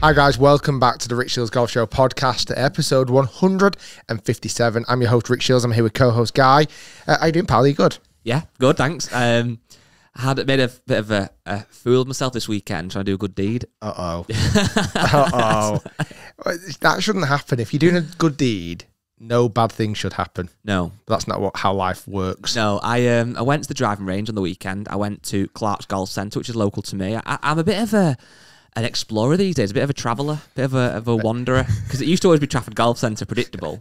Hi guys, welcome back to the Rick Shiels Golf Show podcast, episode 157. I'm your host Rick Shiels. I'm here with co-host Guy. How you doing, pal? Are you good? Yeah, good, thanks. I had made a bit of a fool of myself this weekend trying to do a good deed. Uh-oh. Uh-oh. That shouldn't happen. If you're doing a good deed, no bad thing should happen. No. But that's not how life works. No, I went to the driving range on the weekend. I went to Clark's Golf Centre, which is local to me. I'm a bit of an explorer these days, a bit of a traveller, a bit of a wanderer, because it used to always be Trafford Golf Centre, predictable.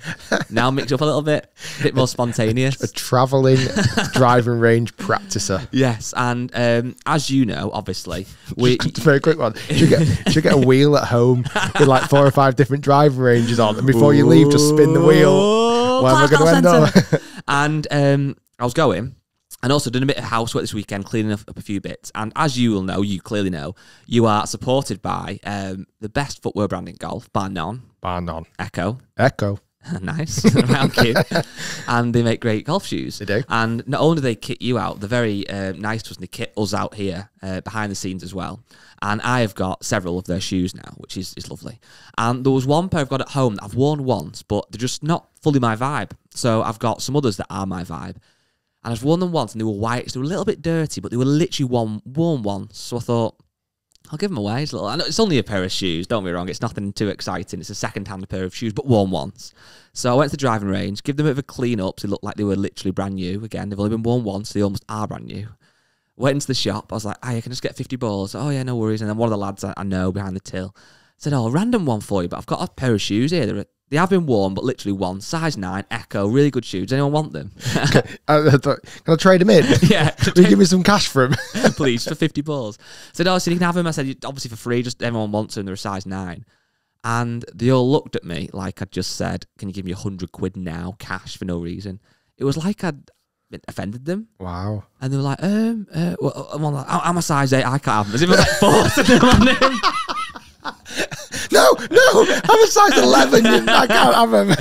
Now mixed up a little bit, a bit more spontaneous. A travelling driving range practicer. Yes, and as you know, obviously, just a very quick one. Should get a wheel at home with like 4 or 5 different driving ranges on, and before you leave, just spin the wheel. Where am I going to end up? And I was going. And also doing a bit of housework this weekend, cleaning up a few bits. And as you will know, you clearly know, you are supported by the best footwear brand in golf, bar none. Bar none. Echo. Echo. Nice. Around cute. And they make great golf shoes. They do. And not only do they kit you out, they're very nice to us, and they kit us out here behind the scenes as well. And I have got several of their shoes now, which is lovely. And there was one pair I've got at home that I've worn once, but they're just not fully my vibe. So I've got some others that are my vibe. And I've worn them once, and they were white. So they were a little bit dirty, but they were literally worn once. So I thought, I'll give them away. I know it's only a pair of shoes, don't be wrong. It's nothing too exciting. It's a second-hand pair of shoes, but worn once. So I went to the driving range, give them a bit of a clean-up, so they looked like they were literally brand new. Again, they've only been worn once, so they almost are brand new. Went into the shop. I was like, hey, I can just get 50 balls. Oh, yeah, no worries. And then one of the lads I know behind the till said, oh, a random one for you, but I've got a pair of shoes here. They have been worn, but literally one. Size 9, Echo, really good shoes. Does anyone want them? Can I trade them in? Yeah. Will you give me some cash for them? Please, for 50 balls. I said, oh, so you can have them. I said, obviously for free, just everyone wants them. They're a size 9. And they all looked at me like I'd just said, can you give me 100 quid now, cash, for no reason? It was like I'd offended them. Wow. And they were like, well, I'm a size 8, I can't have them. As if it was like forcing them on him. No, I'm a size 11. I can't have them.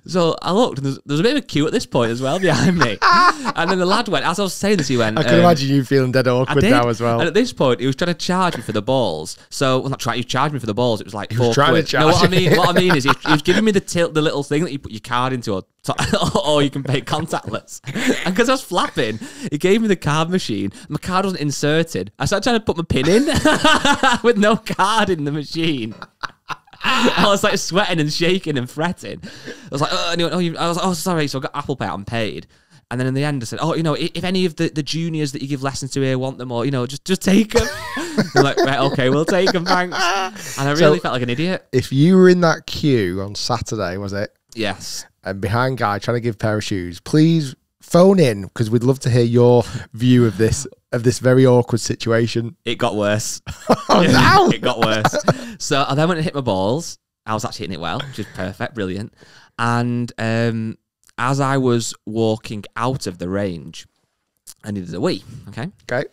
So I looked, and there's a bit of a queue at this point as well behind me. And then the lad went, as I was saying this, he went... I can imagine you feeling dead awkward now as well. And at this point, he was trying to charge me for the balls. So, well, not trying, he charged me for the balls. It was like 4 quid. No, what I mean is he was giving me the little thing that you put your card into, or you can pay contactless. And because I was flapping, he gave me the card machine. My card wasn't inserted. I started trying to put my pin in with no card in the machine. I was like sweating and shaking and fretting. I was like, and he went, I was like, oh, sorry. So I got Apple Pay out and paid. And then in the end, I said, oh, if any of the juniors that you give lessons to here want them, or, just take them. I'm like, right, okay, we'll take them, thanks. And I really felt like an idiot. If you were in that queue on Saturday, was it? Yes. And behind Guy trying to give a pair of shoes, please phone in, because we'd love to hear your view of this very awkward situation. It got worse. Oh, no! It got worse. So I then went and hit my balls. I was actually hitting it well, which is perfect, brilliant. And as I was walking out of the range, I needed a wee, okay? Okay.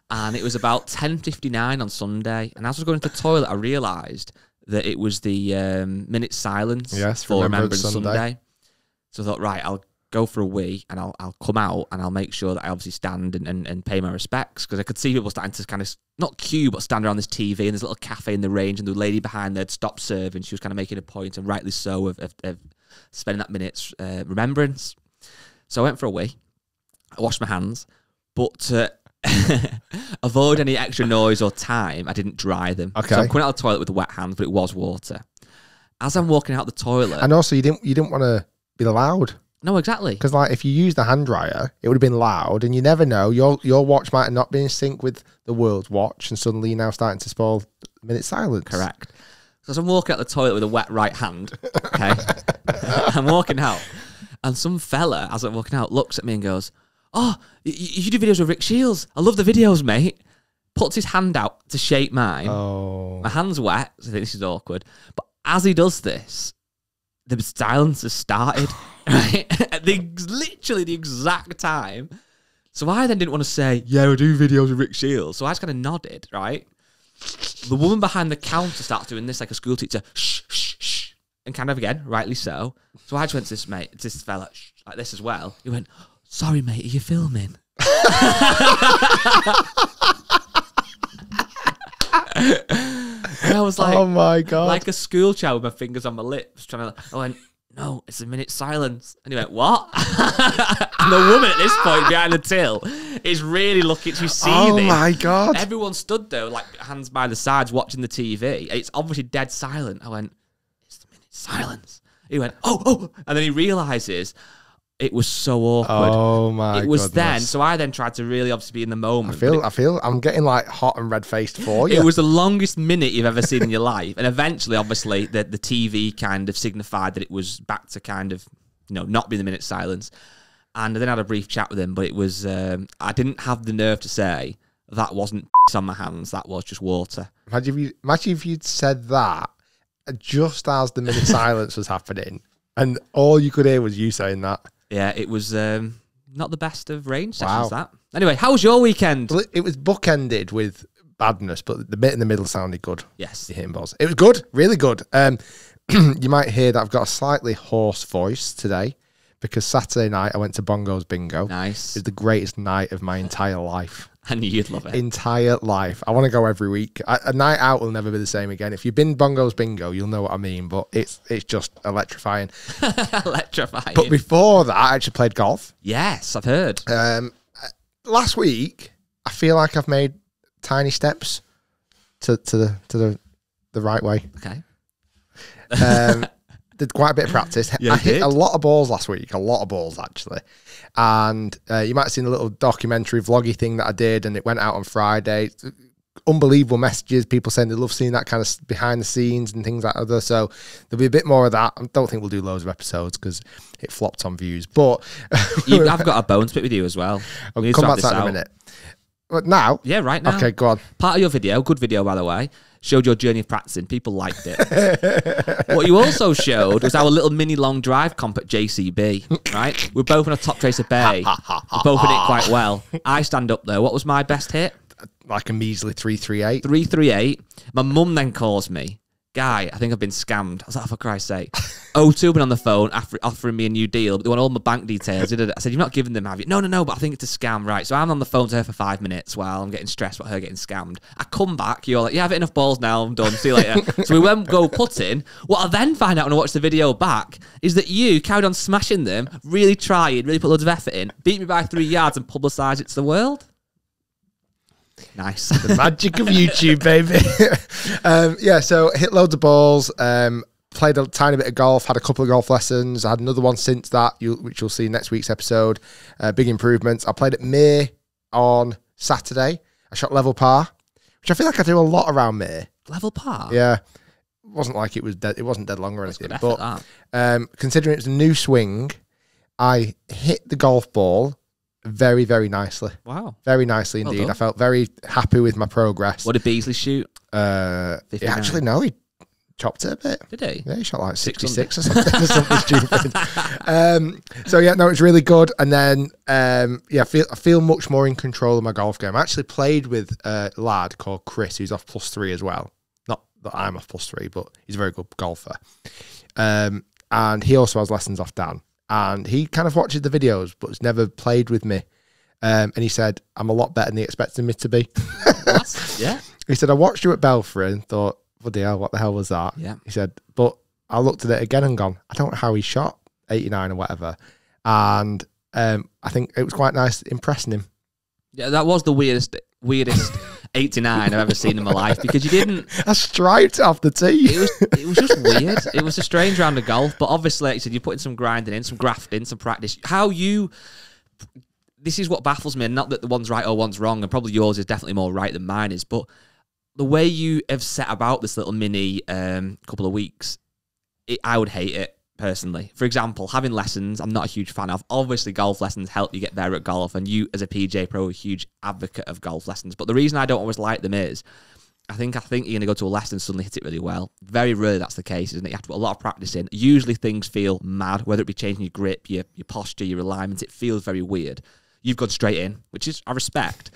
And it was about 10:59 on Sunday. And as I was going to the toilet, I realised that it was the minute silence for Remembrance Sunday. So I thought, right, I'll go for a wee, and I'll come out, and I'll make sure that I obviously stand and pay my respects, because I could see people starting to kind of, not queue, but stand around this TV, and there's a little cafe in the range, and the lady behind there had stopped serving. She was kind of making a point, and rightly so, of spending that minute's remembrance. So I went for a wee. I washed my hands, but to avoid any extra noise or time, I didn't dry them. Okay. So I'm coming out of the toilet with wet hands, but it was water. As I'm walking out the toilet... And also, you didn't want to be loud. No, exactly. Because like if you used the hand dryer, it would have been loud, and you never know. Your watch might not be in sync with the world's watch, and suddenly you're now starting to spoil minute silence. Correct. So as I'm walking out the toilet with a wet right hand, okay, I'm walking out, and some fella, as I'm walking out, looks at me and goes, oh, you do videos with Rick Shiels. I love the videos, mate. Puts his hand out to shake mine. Oh. My hand's wet, so I think this is awkward. But as he does this, the silence has started, right? At literally the exact time. So I then didn't want to say, yeah, I do videos with Rick Shiels. So I just kind of nodded, right? The woman behind the counter starts doing this like a school teacher, shh, shh, shh. And kind of again, rightly so. So I just went to this fella, shh, like this as well. He went, sorry, mate, are you filming? And I was like, oh my God. like a school child with my fingers on my lips, I went, no, it's a minute silence. And he went, what? And the woman at this point behind the till is really looking to see this. Oh my God. Everyone stood there, like hands by the sides, watching the TV. It's obviously dead silent. I went, it's a minute silence. He went, oh. And then he realizes it was so awkward. Oh my God. It was goodness. Then, so I then tried to really obviously be in the moment. I feel I'm getting like hot and red faced for you. It was the longest minute you've ever seen in your life. And eventually, obviously, the TV kind of signified that it was back to kind of, not being the minute silence. And I then had a brief chat with him, but it was, I didn't have the nerve to say that wasn't on my hands, that was just water. Imagine if you'd said that just as the minute silence was happening and all you could hear was you saying that. Yeah, it was not the best of range sessions, that. Anyway, how was your weekend? Well, it was bookended with badness, but the bit in the middle sounded good. Yes. The hitting balls. It was good, really good. You might hear that I've got a slightly hoarse voice today because Saturday night I went to Bongo's Bingo. Nice. It was the greatest night of my entire life. I knew you'd love it. Entire life. I want to go every week. A night out will never be the same again. If you've been Bongo's Bingo, you'll know what I mean, but it's just electrifying. Electrifying. But before that, I actually played golf. Yes, I've heard. Last week, I feel like I've made tiny steps to the right way. Okay. Did quite a bit of practice. Yeah, I hit a lot of balls last week. A lot of balls, actually. And you might have seen a little documentary vloggy thing that I did, and it went out on Friday. Unbelievable messages. People saying they love seeing that kind of behind the scenes and things like that. So there'll be a bit more of that. I don't think we'll do loads of episodes because it flopped on views. But I've got a bone spit with you as well. I'll come back to that in a minute. But now? Yeah, right now. Okay, go on. Part of your video, good video by the way, showed your journey of practicing. People liked it. What you also showed was our little mini long drive comp at JCB, right? We're both on a top tracer bay. We're both in it quite well. I stand up there. What was my best hit? Like a measly 338. 338. My mum then calls me, Guy, I think I've been scammed. I was like, oh, for Christ's sake. O2 been on the phone offering me a new deal, but they want all my bank details. I said, you've not given them, have you? No, but I think it's a scam, right? So I'm on the phone to her for 5 minutes while I'm getting stressed about her getting scammed. I come back, you're like, yeah, I've hit enough balls now, I'm done, see you later. So we went go putting. What I then find out when I watch the video back is that you carried on smashing them, really trying, really put loads of effort in, beat me by 3 yards and publicised it to the world. Nice. The magic of YouTube, baby. Yeah, so hit loads of balls, played a tiny bit of golf, had a couple of golf lessons. I had another one since that, which you'll see in next week's episode. Big improvements. I played at May on Saturday. I shot level par, which I feel like I do a lot around May. Level par? Yeah. It wasn't like it was dead. It wasn't dead long or anything. But considering it's a new swing, I hit the golf ball very, very nicely. Wow. Very nicely indeed. Well, I felt very happy with my progress. What did Beasley shoot? Actually, no, he chopped it a bit. Did he? Yeah, he shot like 66 or something stupid. So, yeah, no, it's really good. And then, I feel much more in control of my golf game. I actually played with a lad called Chris, who's off +3 as well. Not that I'm off +3, but he's a very good golfer. And he also has lessons off Dan. And he kind of watches the videos, but has never played with me. And he said, I'm a lot better than he expected me to be. Yeah. He said, I watched you at Belfry and thought, bloody hell, what the hell was that? Yeah. He said, but I looked at it again and gone, I don't know how he shot 89 or whatever. And I think it was quite nice impressing him. Yeah, that was the weirdest 89 I've ever seen in my life, because you didn't... I striped off the tee. It was just weird. It was a strange round of golf, but obviously, like you said, you're putting some grinding in, some grafting, some practice. This is what baffles me, and not that the one's right or one's wrong, and probably yours is definitely more right than mine is, but the way you have set about this little mini couple of weeks, I would hate it. Personally, for example, having lessons, I'm not a huge fan of. Obviously, golf lessons help you get better at golf, and you, as a PJ Pro, are a huge advocate of golf lessons. But the reason I don't always like them is, I think you're going to go to a lesson and suddenly hit it really well. Very rarely that's the case, isn't it? You have to put a lot of practice in. Usually things feel mad, whether it be changing your grip, your posture, your alignment. It feels very weird. You've gone straight in, which is I respect.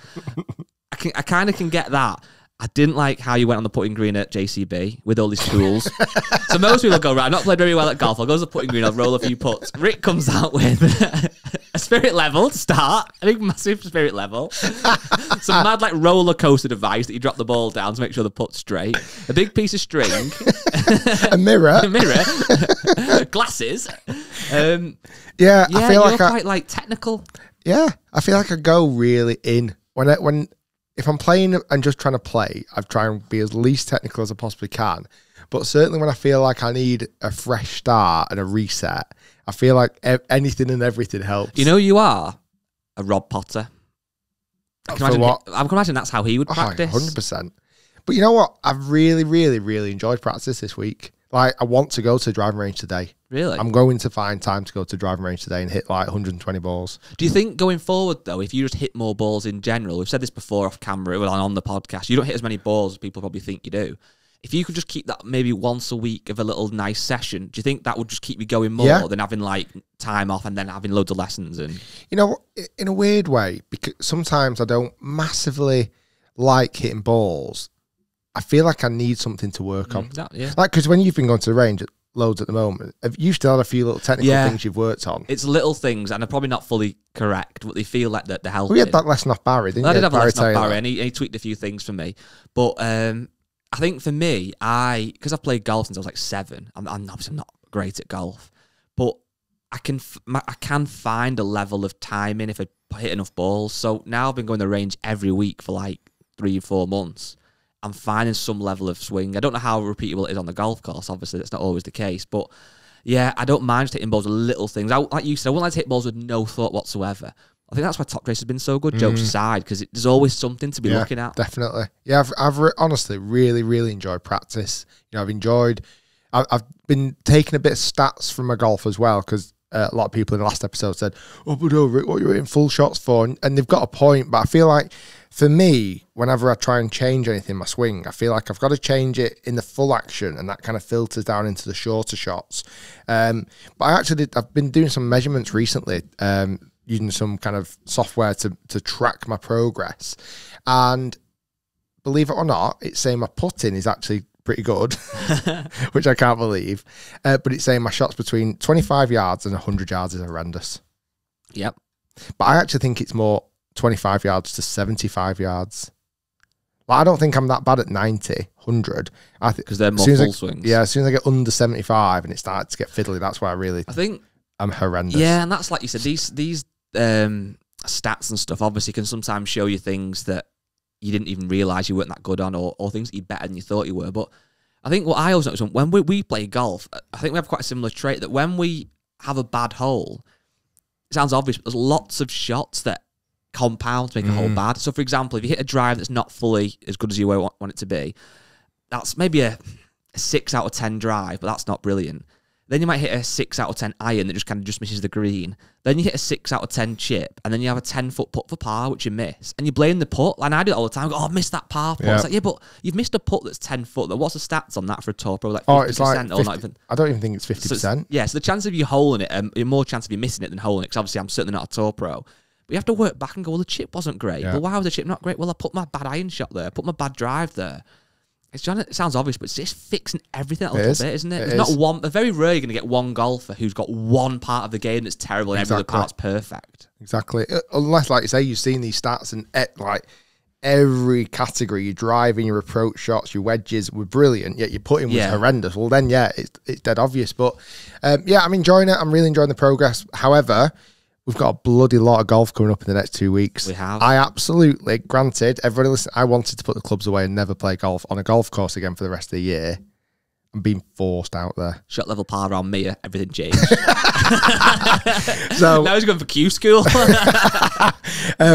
I kind of can get that. I didn't like how you went on the putting green at JCB with all these tools. So most people go, right, I've not played very well at golf. I'll go to the putting green, I'll roll a few putts. Rick comes out with a spirit level to start, a big massive spirit level. Some mad like roller coaster device that you drop the ball down to make sure the putt's straight. A big piece of string. A mirror. A mirror. Glasses. Yeah, I feel like quite like technical. Yeah, I feel like I go really in. If I'm playing and just trying to play, I try and be as least technical as I possibly can. But certainly when I feel like I need a fresh start and a reset, I feel like anything and everything helps. You know, you are a Rob Potter. I can imagine that's how he would practice. 100%. But you know what? I've really, really, really enjoyed practice this week. Like, I want to go to the driving range today. Really? I'm going to find time to go to the driving range today and hit like 120 balls. Do you think going forward, though, if you just hit more balls in general, we've said this before off camera, well, on the podcast, you don't hit as many balls as people probably think you do. If you could just keep that maybe once a week of a little nice session, do you think that would just keep you going more than having like time off and then having loads of lessons? And you know, in a weird way, because sometimes I don't massively like hitting balls. I feel like I need something to work on. Like, because when you've been going to the range loads at the moment, have you still had a few little technical things you've worked on? It's little things, and they're probably not fully correct, but they feel like they're helping. We had that lesson off Barry, didn't you? I did have a lesson off Barry, and he tweaked a few things for me. But I think for me, because I've played golf since I was like 7, I'm obviously not great at golf, but I can find a level of timing if I hit enough balls. So now I've been going to the range every week for like 3 or 4 months. I'm finding some level of swing. I don't know how repeatable it is on the golf course. Obviously, that's not always the case. But yeah, I don't mind just hitting balls with little things. Like you said, I wouldn't like to hit balls with no thought whatsoever. I think that's why Top Race has been so good, jokes aside, because there's always something to be looking at. Definitely. Yeah, I've honestly really, really enjoyed practice. You know, I've been taking a bit of stats from my golf as well, because a lot of people in the last episode said, oh, but Rick, what are you hitting full shots for? And they've got a point, but I feel like for me, whenever I try and change anything in my swing, I feel like I've got to change it in the full action, and that kind of filters down into the shorter shots. But I've been doing some measurements recently, using some kind of software to track my progress. And believe it or not, it's saying my putting is actually pretty good, which I can't believe. But it's saying my shots between 25 yards and 100 yards is horrendous. Yep. But I actually think it's more 25 yards to 75 yards. Like, I don't think I'm that bad at 90, 100. I think because they're more full swings. Yeah, as soon as I get under 75 and it starts to get fiddly, that's why I think I'm horrendous. Yeah, and that's like you said, these stats and stuff obviously can sometimes show you things that you didn't even realise you weren't that good on, or things that you're better than you thought you were. But I think what I always notice when we play golf, I think we have quite a similar trait that when we have a bad hole, it sounds obvious, but there's lots of shots that compound to make a hole bad. So, for example, if you hit a drive that's not fully as good as you want it to be, that's maybe a 6 out of 10 drive, but that's not brilliant. Then you might hit a 6 out of 10 iron that just misses the green. Then you hit a 6 out of 10 chip, and then you have a 10-foot putt for par, which you miss. And you blame the putt. And I do it all the time. I go, oh, I missed that par putt. Yeah. It's like, yeah, but you've missed a putt that's 10 foot. What's the stats on that for a tour pro? Like 50% it's like 50, or not even? I don't even think it's 50%. So the chance of you holing it, you're more chance of you missing it than holing it, because obviously I'm certainly not a tour pro. But you have to work back and go, well, the chip wasn't great. Yeah. But why was the chip not great? Well, I put my bad iron shot there. I put my bad drive there. It sounds obvious, but it's just fixing everything a little bit, isn't it? There's not one. Very rare you're going to get one golfer who's got one part of the game that's terrible and every other part's perfect. Exactly. Unless, like you say, you've seen these stats and like every category, your driving, your approach shots, your wedges were brilliant, yet your putting was horrendous. Well, then, it's dead obvious. But I'm enjoying it. I'm really enjoying the progress. However, we've got a bloody lot of golf coming up in the next 2 weeks. We have. I absolutely, granted, everybody listen, I wanted to put the clubs away and never play golf on a golf course again for the rest of the year. I'm being forced out there. Shot level par around me, everything changed. So now he's going for Q school.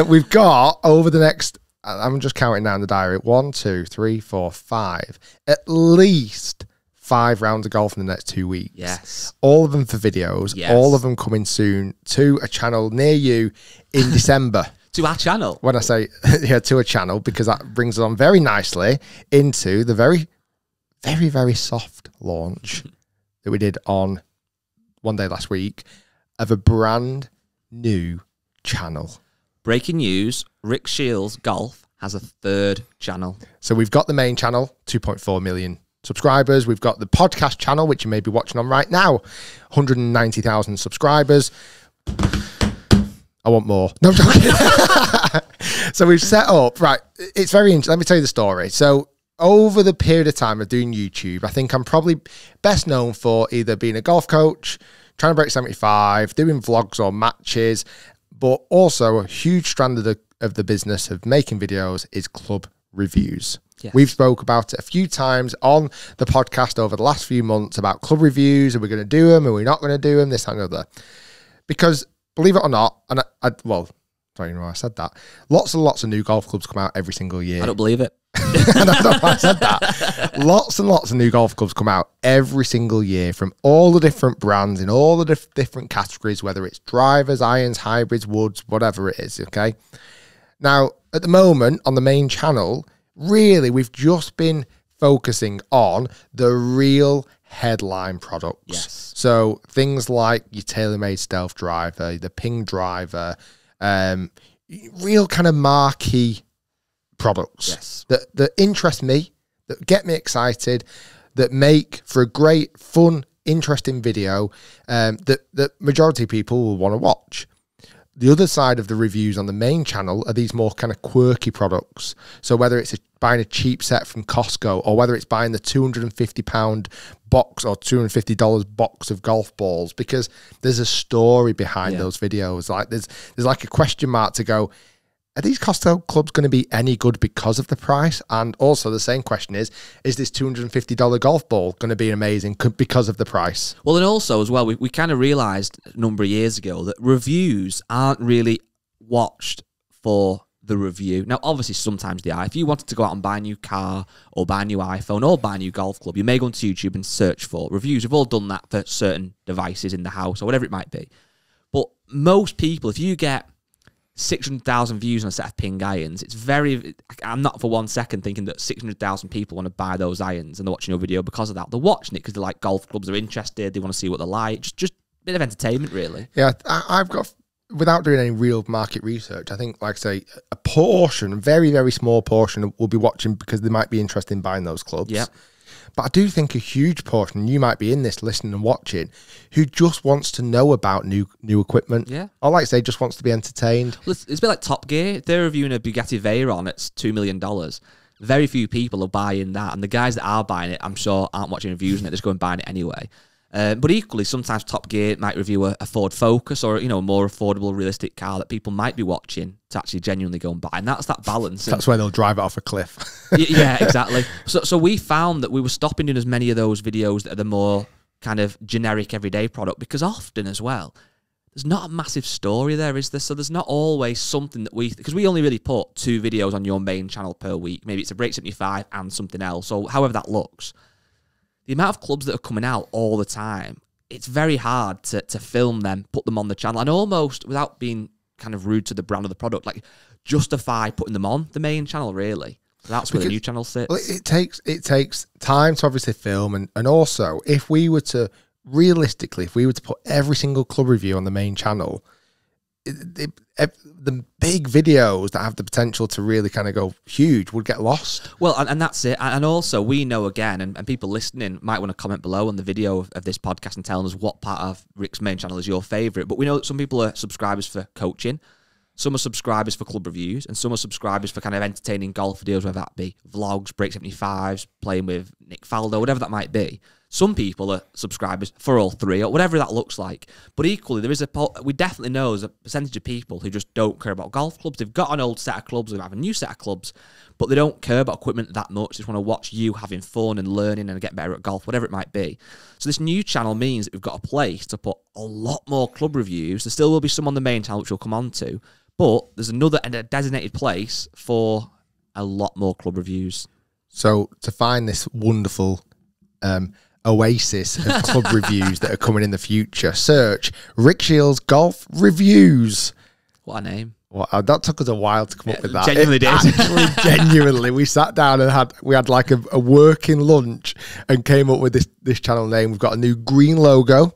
We've got over the next, I'm just counting down the diary, 1, 2, 3, 4, 5, at least 5 rounds of golf in the next 2 weeks. Yes. All of them for videos. Yes. All of them coming soon to a channel near you in December. To our channel? When I say, to a channel, because that brings us on very nicely into the very, very, very soft launch that we did on one day last week of a brand new channel. Breaking news, Rick Shiels Golf has a third channel. So we've got the main channel, 2.4 million subscribers. We've got the podcast channel, which you may be watching on right now, 190,000 subscribers. I want more. No, I'm joking. So we've set up, right, it's very interesting. Let me tell you the story. So over the period of time of doing YouTube, I think I'm probably best known for either being a golf coach, trying to break 75, doing vlogs or matches, but also a huge strand of the business of making videos is club reviews. Yes. We've spoke about it a few times on the podcast over the last few months about club reviews. Are we going to do them? Are we not going to do them? This, that, and the other. Because believe it or not, and well, I don't even know why I said that. Lots and lots of new golf clubs come out every single year. I don't believe it. I don't know why I said that. Lots and lots of new golf clubs come out every single year from all the different brands in all the different categories, whether it's drivers, irons, hybrids, woods, whatever it is, okay? Now, at the moment, on the main channel, really, we've just been focusing on the real headline products. Yes. So things like your TaylorMade Stealth driver, the Ping driver, real kind of marquee products. Yes. That interest me, that get me excited, that make for a great, fun, interesting video that majority of people will want to watch. The other side of the reviews on the main channel are these more kind of quirky products. So whether it's buying a cheap set from Costco or whether it's buying the £250 box or $250 box of golf balls, because there's a story behind those videos. Like there's like a question mark to go, are these Costco clubs going to be any good because of the price? And also the same question is this $250 golf ball going to be amazing because of the price? Well, and also as well, we kind of realised a number of years ago that reviews aren't really watched for the review. Now, obviously, sometimes they are. If you wanted to go out and buy a new car or buy a new iPhone or buy a new golf club, you may go onto YouTube and search for reviews. We've all done that for certain devices in the house or whatever it might be. But most people, if you get 600,000 views on a set of Ping irons, it's very, I'm not for 1 second thinking that 600,000 people want to buy those irons and they're watching your video because of that. They're watching it because they like golf clubs, they're interested, they want to see what they're like. Just a bit of entertainment, really. Yeah, I've got, without doing any real market research, I think, like I say, a portion, a very, very small portion will be watching because they might be interested in buying those clubs. Yeah. But I do think a huge portion, you might be in this listening and watching, who just wants to know about new equipment. Yeah. Or like I say, just wants to be entertained. Well, it's a bit like Top Gear. If they're reviewing a Bugatti Veyron at $2 million, very few people are buying that. And the guys that are buying it, I'm sure, aren't watching reviews on it, just go and buying it anyway. But equally, sometimes Top Gear might review a Ford Focus or, you know, a more affordable, realistic car that people might be watching to actually genuinely go and buy. And that's that balance. That's where they'll drive it off a cliff. Yeah, exactly. So we found that we were stopping doing as many of those videos that are the more kind of generic everyday product, because often as well, there's not a massive story there, is there? So there's not always something that because we only really put 2 videos on your main channel per week. Maybe it's a Break 75 and something else. So however that looks. The amount of clubs that are coming out all the time, it's very hard to film them, put them on the channel, and almost, without being kind of rude to the brand of the product, like justify putting them on the main channel, really. That's where the new channel sits. Well, it takes time to obviously film, and also, if we were to, realistically, if we were to put every single club review on the main channel, the big videos that have the potential to really kind of go huge would get lost. Well, and that's it. And also, we know again, and people listening might want to comment below on the video of this podcast and telling us what part of Rick's main channel is your favourite. But we know that some people are subscribers for coaching, some are subscribers for club reviews, and some are subscribers for kind of entertaining golf videos, whether that be vlogs, Break 75s, playing with Nick Faldo, whatever that might be. Some people are subscribers for all 3, or whatever that looks like. But equally, there is we definitely know there's a percentage of people who just don't care about golf clubs. They've got an old set of clubs, they have a new set of clubs, but they don't care about equipment that much. They just want to watch you having fun and learning and get better at golf, whatever it might be. So this new channel means that we've got a place to put a lot more club reviews. There still will be some on the main channel, which we'll come on to, but there's another and a designated place for a lot more club reviews. So to find this wonderful oasis of club reviews that are coming in the future, search Rick Shiels Golf Reviews. What a name. Well, that took us a while to come up with that. Genuinely did. Actually, genuinely, we sat down and we had like a working lunch and came up with this channel name. We've got a new green logo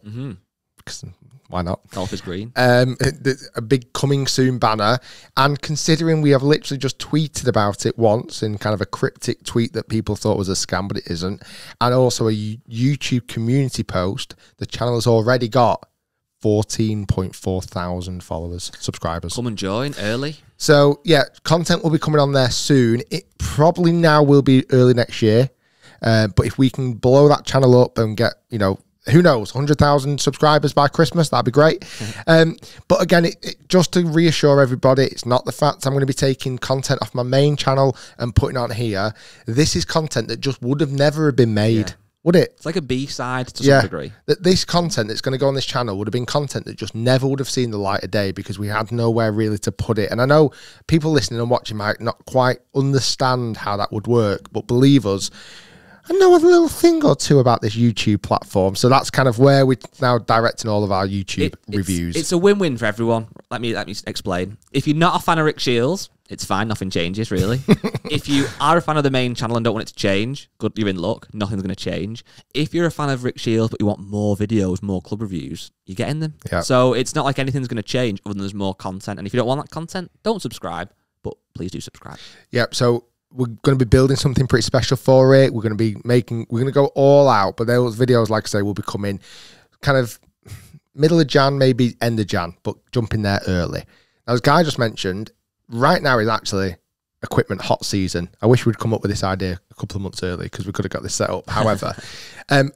because Why not? Golf is green. A big coming soon banner. And considering we have literally just tweeted about it once in kind of a cryptic tweet that people thought was a scam, but it isn't. And also a YouTube community post, the channel has already got 14.4 thousand followers, subscribers. Come and join early. So yeah, content will be coming on there soon. It probably now will be early next year. But if we can blow that channel up and get, you know, who knows, 100,000 subscribers by Christmas, that'd be great. But again, just to reassure everybody, it's not the fact I'm going to be taking content off my main channel and putting it on here. This is content that just would have never been made, would it? It's like a B-side to some degree. This content that's going to go on this channel would have been content that just never would have seen the light of day because we had nowhere really to put it. And I know people listening and watching might not quite understand how that would work, but believe us, I know a little thing or two about this YouTube platform. So that's kind of where we're now directing all of our YouTube reviews. It's a win-win for everyone. Let me explain. If you're not a fan of Rick Shiels, it's fine. Nothing changes, really. If you are a fan of the main channel and don't want it to change, good, you're in luck. Nothing's going to change. If you're a fan of Rick Shiels, but you want more videos, more club reviews, you're getting them. Yep. So it's not like anything's going to change other than there's more content. And if you don't want that content, don't subscribe. But please do subscribe. Yep. So we're going to be building something pretty special for it. We're going to be we're going to go all out, but those videos, like I say, will be coming kind of middle of Jan, maybe end of Jan, but jump in there early. Now, as Guy just mentioned, right now is actually equipment hot season. I wish we'd come up with this idea a couple of months early because we could have got this set up. However,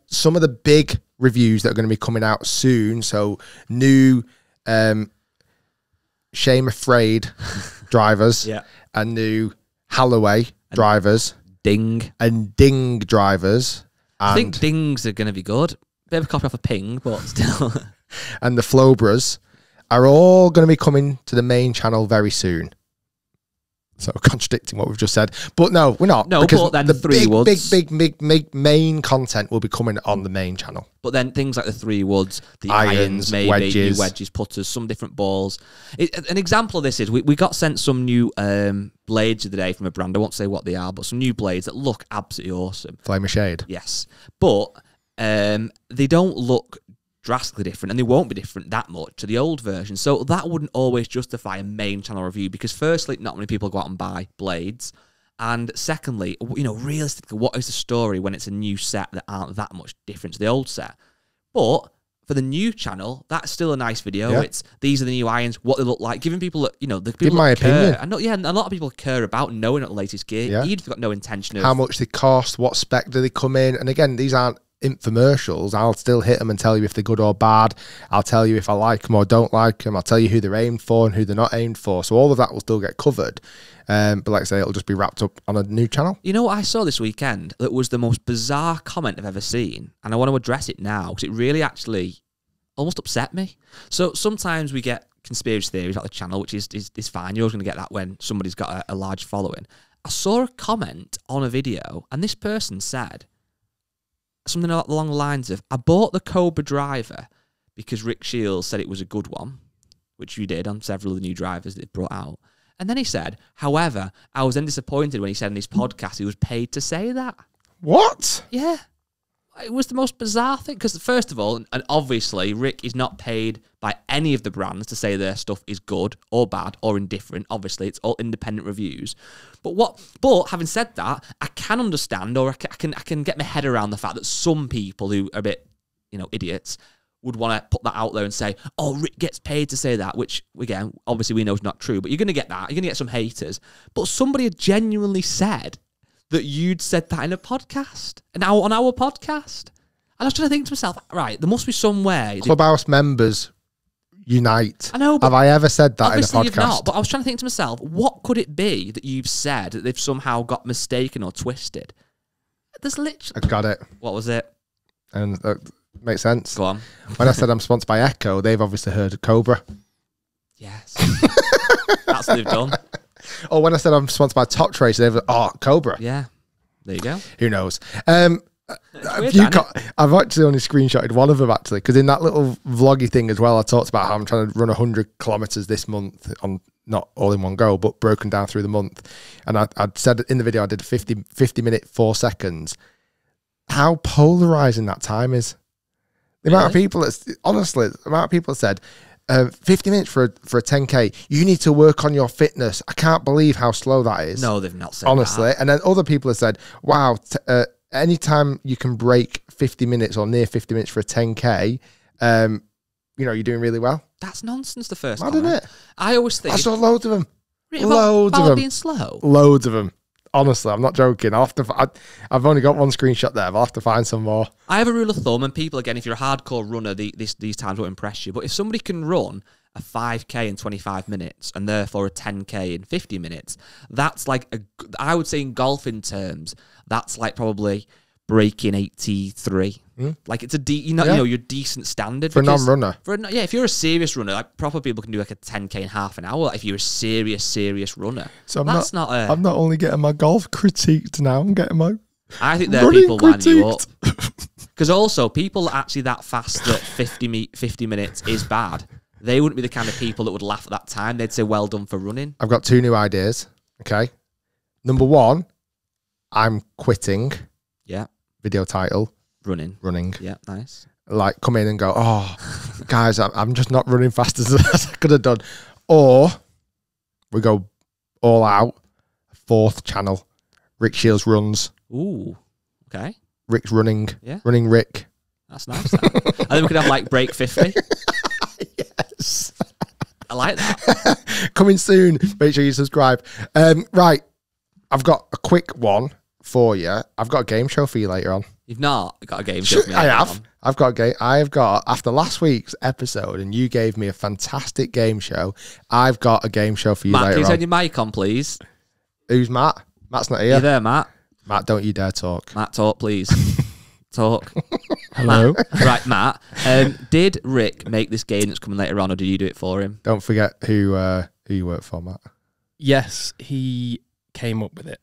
some of the big reviews that are going to be coming out soon, so new Shame Afraid drivers and new Holloway drivers, Ding drivers. I think Dings are going to be good. Bit of a copy off a Ping, but still. And the Flowbras are all going to be coming to the main channel very soon. So contradicting what we've just said, but no, we're not. No, but then the three woods, big main content will be coming on the main channel. But then things like the 3 woods, the irons, maybe wedges, putters, some different balls. An example of this is we got sent some new blades of the day from a brand. I won't say what they are, but some new blades that look absolutely awesome. Flame of Shade. Yes, but they don't look drastically different, and they won't be different that much to the old version. So that wouldn't always justify a main channel review because firstly, not many people go out and buy blades. And secondly, you know, realistically, what is the story when it's a new set that aren't that much different to the old set? But for the new channel, that's still a nice video. Yeah. It's these are the new irons, what they look like, giving people, you know, the people give my opinion. I know, yeah, a lot of people care about knowing the latest gear. Yeah. Even if they've got no intention of how much they cost, what spec do they come in, and again, these aren't infomercials. I'll still hit them and tell you if they're good or bad. I'll tell you if I like them or don't like them. I'll tell you who they're aimed for and who they're not aimed for. So all of that will still get covered. But like I say, it'll just be wrapped up on a new channel. You know what I saw this weekend that was the most bizarre comment I've ever seen? And I want to address it now because it really actually almost upset me. So sometimes we get conspiracy theories about the channel, which is fine. You're always going to get that when somebody's got a large following. I saw a comment on a video and this person said something along the lines of, I bought the Cobra driver because Rick Shiels said it was a good one, which you did on several of the new drivers that they brought out. And then he said, however, I was then disappointed when he said in his podcast he was paid to say that. What? Yeah. It was the most bizarre thing. Because first of all, and obviously, Rick is not paid by any of the brands to say their stuff is good or bad or indifferent. Obviously, it's all independent reviews. But having said that, I can understand, or I can get my head around the fact that some people who are a bit, you know, idiots would want to put that out there and say, oh, Rick gets paid to say that, which, again, obviously we know is not true. But you're going to get that. You're going to get some haters. But somebody had genuinely said that you'd said that in a podcast, now on our podcast. And I was trying to think to myself, right, there must be some way. Clubhouse members unite. I know, but have I ever said that in a podcast? You've not, but I was trying to think to myself, what could it be that you've said that they've somehow got mistaken or twisted? There's literally... I got it. What was it? And makes sense. Go on. When I said I'm sponsored by Echo, they've obviously heard of Cobra. Yes. That's what they've done. Or when I said I'm sponsored by Top Trace, they've Cobra. Yeah, there you go. Who knows? I've actually only screenshotted one of them actually, because in that little vloggy thing as well, I talked about how I'm trying to run 100 kilometers this month on not all in one go, but broken down through the month. And I'd said in the video I did 50 minute 4 seconds. How polarizing that time is. The amount of people that's honestly, the amount of people said 50 minutes for a 10K. You need to work on your fitness. I can't believe how slow that is. No, they've not said honestly. that. And then other people have said, wow, anytime you can break 50 minutes or near 50 minutes for a 10K, you know, you're doing really well. That's nonsense, the first Isn't it? I always think... I saw loads of them. Really, loads of them. being slow? Loads of them. Honestly, I'm not joking. I've only got one screenshot there, but I'll have to find some more. I have a rule of thumb, and people, again, if you're a hardcore runner, these times won't impress you. But if somebody can run a 5K in 25 minutes and therefore a 10K in 50 minutes, that's like, I would say in golfing terms, that's like probably breaking 83. Like it's you know, your decent standard for a non-runner. Yeah, if you're a serious runner, like proper people can do like a 10K in half an hour. If you're a serious runner, so I'm not only getting my golf critiqued now, I'm getting my. I think there are people winding you up. Because also people actually that fast that 50 minutes is bad. They wouldn't be the kind of people that would laugh at that time. They'd say, "Well done for running." I've got 2 new ideas. Okay, number 1, I'm quitting. Yeah. Video title. Running. Yeah, nice. Like, come in and go, oh, guys, I'm just not running fast as I could have done. Or we go all out, 4th channel. Rick Shiels runs. Ooh, okay. Rick's running. Yeah. Running Rick. That's nice. That. And then we could have, like, break 50. Yes. I like that. Coming soon. Make sure you subscribe. Right. I've got a quick one for you. I've got a game show for you later on. You've not got a game show for me. I have. I've got a game. I've got, after last week's episode, and you gave me a fantastic game show, I've got a game show for you Matt, later can you on. turn your mic on, please? Who's Matt? Matt's not here. You there, Matt? Matt, don't you dare talk. Matt, talk, please. Talk. Hello. Matt. Right, Matt. Did Rick make this game that's coming later on, or did you do it for him? Don't forget who you work for, Matt. Yes, he came up with it.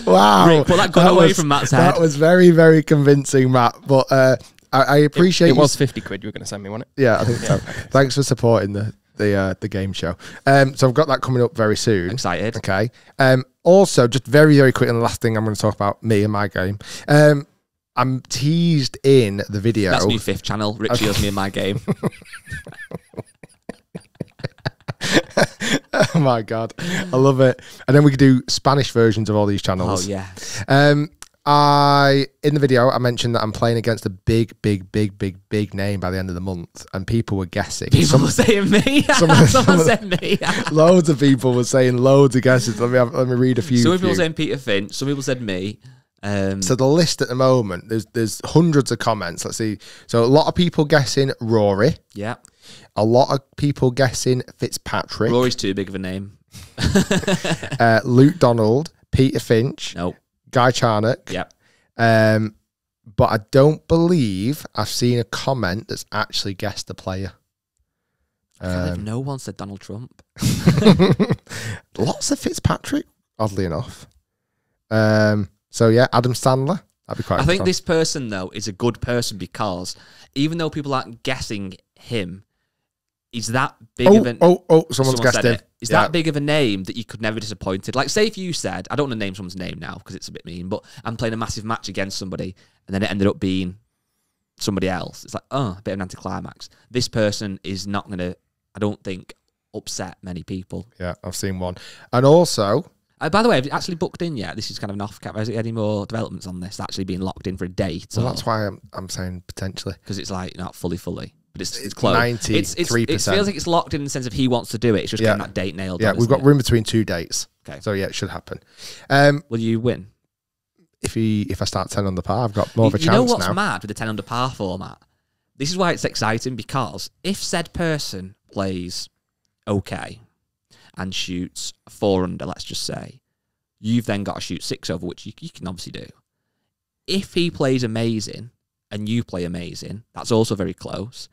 Wow. Rick, put that gun away from Matt's head. That was very, very convincing, Matt. But I appreciate it was 50 quid you were going to send me, wasn't it? Yeah, I think so. Thanks for supporting the game show. So I've got that coming up very soon. Excited. Okay. Also, just very, very quick, and the last thing I'm going to talk about, me and my game. I'm teased in the video. That's new 5th channel. Rick Shiels, me and my game. Oh my god, I love it. And then we could do Spanish versions of all these channels. Oh yeah. In the video I mentioned that I'm playing against a big name by the end of the month, and people were guessing. People were saying me. Someone said me. Loads of people were saying loads of guesses. Let me read a few. Some people saying Peter Finch. Some people said me. So the list at the moment, there's hundreds of comments. Let's see. So a lot of people guessing Rory. Yeah. A lot of people guessing Fitzpatrick. Rory's too big of a name. Luke Donald, Peter Finch. Nope. Guy Charnock. Yep. But I don't believe I've seen a comment that's actually guessed the player. No one said Donald Trump. Lots of Fitzpatrick, oddly enough. So yeah, Adam Sandler. That'd be quite. I think this person though is a good person because even though people aren't guessing him, he's that big of an. Someone's guessed him. He's that big of a name that you could never be disappointed. Like, say if you said, I don't want to name someone's name now because it's a bit mean, but I'm playing a massive match against somebody, and then it ended up being somebody else. It's like, oh, a bit of an anticlimax. This person is not going to, I don't think, upset many people. Yeah, I've seen one. And also... by the way, have you actually booked in yet? This is kind of an off-cap. Has there any more developments on this actually being locked in for a date? Well, that's why I'm saying potentially. Because it's like not fully. But it's close. 93%. It feels like it's locked in the sense of he wants to do it. It's just getting that date nailed. Yeah, we've got room between 2 dates. Okay. So yeah, it should happen. Will you win? If I start 10 under par, I've got more of a chance now. You know what's mad with the 10 under par format? This is why it's exciting, because if said person plays okay and shoots 4 under, let's just say, you've then got to shoot 6 over, which you can obviously do. If he plays amazing and you play amazing, that's also very close.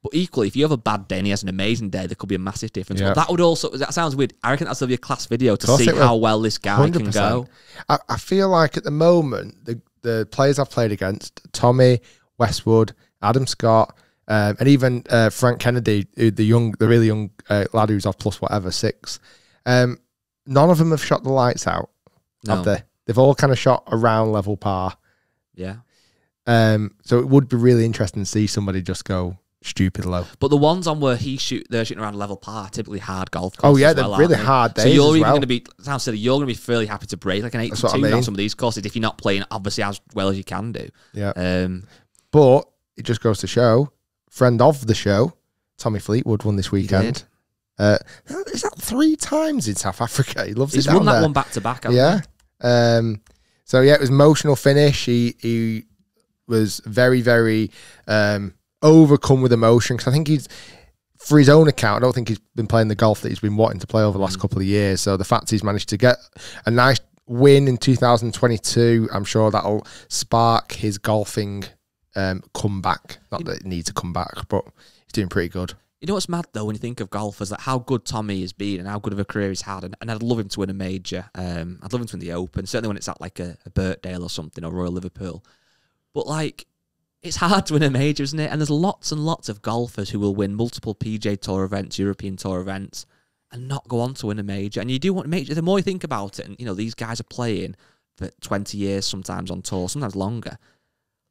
But equally, if you have a bad day and he has an amazing day, there could be a massive difference. Yeah. But that would also, that sounds weird. I reckon that's will be a class video to see how well this guy 100%. Can go. I feel like at the moment, the players I've played against, Tommy, Westwood, Adam Scott, and even Frank Kennedy, the really young lad who's off plus whatever, 6, none of them have shot the lights out, have they? They've all kind of shot around level par. Yeah. So it would be really interesting to see somebody just go stupid low. But the ones on where they're shooting around level par are typically hard golf Oh courses. yeah, as they're well, really aren't they? hard days. So you're as even well. going to be, sounds silly, you're going to be fairly happy to break like an 82 what I mean. on some of these courses if you're not playing obviously as well as you can do. Yeah. But it just goes to show, friend of the show, Tommy Fleetwood won this weekend. Is that 3 times in South Africa? He loves it. He's down won that there. one back to back. Yeah. So yeah, it was emotional finish. He was very, very overcome with emotion because I think he's, for his own account, I don't think he's been playing the golf that he's been wanting to play over the last couple of years. So the fact he's managed to get a nice win in 2022, I'm sure that'll spark his golfing comeback. Not that it needs to come back, but he's doing pretty good. You know what's mad though when you think of golfers, like how good Tommy has been and how good of a career he's had, and I'd love him to win a major. I'd love him to win the Open, certainly when it's at like a Birkdale or something or Royal Liverpool. But like, it's hard to win a major, isn't it? And there's lots and lots of golfers who will win multiple PJ Tour events, European Tour events, and not go on to win a major. And you do want a major. The more you think about it, and you know these guys are playing for 20 years, sometimes on tour, sometimes longer.